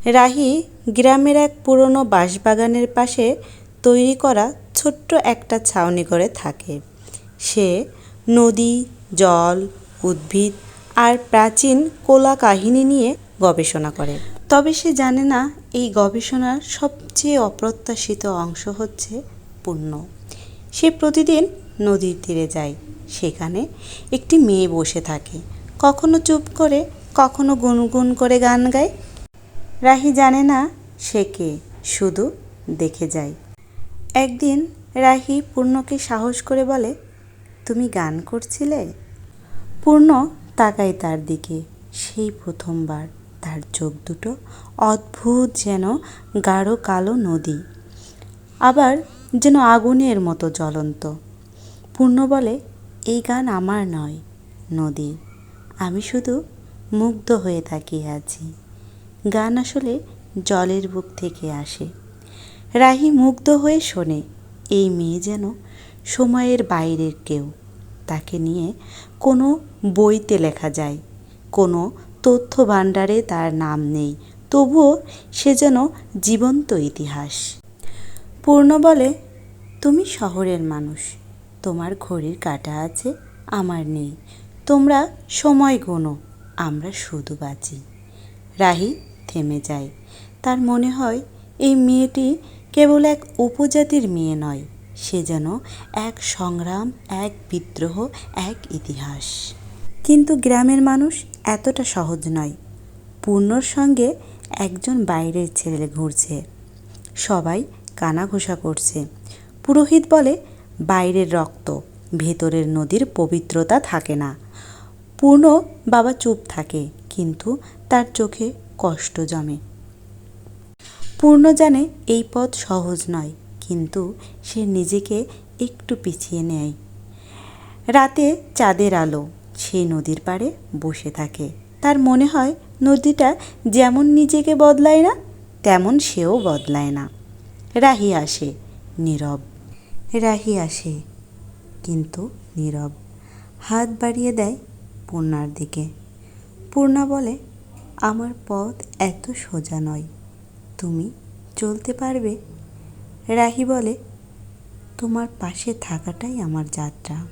রাহি গ্রামের এক পুরনো বাঁশবাগানের পাশে তৈরি করা ছোট্ট একটা ছাউনি ঘরে থাকে। সে নদী, জল, উদ্ভিদ আর প্রাচীন কোলা কাহিনী নিয়ে গবেষণা করে। তবে সে জানে না এই গবেষণার সবচেয়ে অপ্রত্যাশিত অংশ হচ্ছে পূর্ণ। সে প্রতিদিন নদীর তীরে যায়। সেখানে একটি মেয়ে বসে থাকে, কখনো চুপ করে, কখনো গুনগুন করে গান গায়। রাহি জানে না সে কে, শুধু দেখে যায়। একদিন রাহি পূর্ণকে সাহস করে বলে, তুমি গান করছিলে? পূর্ণ তাকায় তার দিকে। সেই প্রথমবার তার চোখ দুটো অদ্ভুত, যেন গাঢ় কালো নদী, আবার যেন আগুনের মতো জ্বলন্ত। পূর্ণ বলে, এই গান আমার নয়, নদীর। আমি শুধু মুগ্ধ হয়ে তাকিয়ে আছি। গান আসলে জলের বুক থেকে আসে। রাহি মুগ্ধ হয়ে শোনে। এই মেয়ে যেন সময়ের বাইরের কেউ। তাকে নিয়ে কোনো বইতে লেখা যায়, কোনো তথ্য ভাণ্ডারে তার নাম নেই, তবুও সে যেন জীবন্ত ইতিহাস। পূর্ণ বলে, তুমি শহরের মানুষ, তোমার ঘড়ির কাঁটা আছে, আমার নেই। তোমরা সময় গোনো, আমরা শুধু বাঁচি। রাহি থেমে যায়। তার মনে হয় এই মেয়েটি কেবল এক উপজাতির মেয়ে নয়, সে যেন এক সংগ্রাম, এক বিদ্রোহ, এক ইতিহাস। কিন্তু গ্রামের মানুষ এতটা সহজ নয়। পূর্ণর সঙ্গে একজন বাইরের ছেলে ঘুরছে। সবাই কানাঘুষা করছে। পুরোহিত বলে, বাইরের রক্ত, ভেতরের নদীর পবিত্রতা থাকে না। পূর্ণ বাবা চুপ থাকে, কিন্তু তার চোখে কষ্ট জমে। পূর্ণ জানে এই পথ সহজ নয়, কিন্তু সে নিজেকে একটু পিছিয়ে নেয়। রাতে চাঁদের আলো, সেই নদীর পাড়ে বসে থাকে। তার মনে হয় নদীটা যেমন নিজেকে বদলায় না, তেমন সেও বদলায় না। রাহি আসে, নীরব। রাহি আসে, কিন্তু নীরব। হাত বাড়িয়ে দেয় পূর্ণার দিকে। পূর্ণা বলে, আমার পথ এত সোজা নয়, তুমি চলতে পারবে? রাহি বলে, তোমার পাশে থাকাটাই আমার যাত্রা।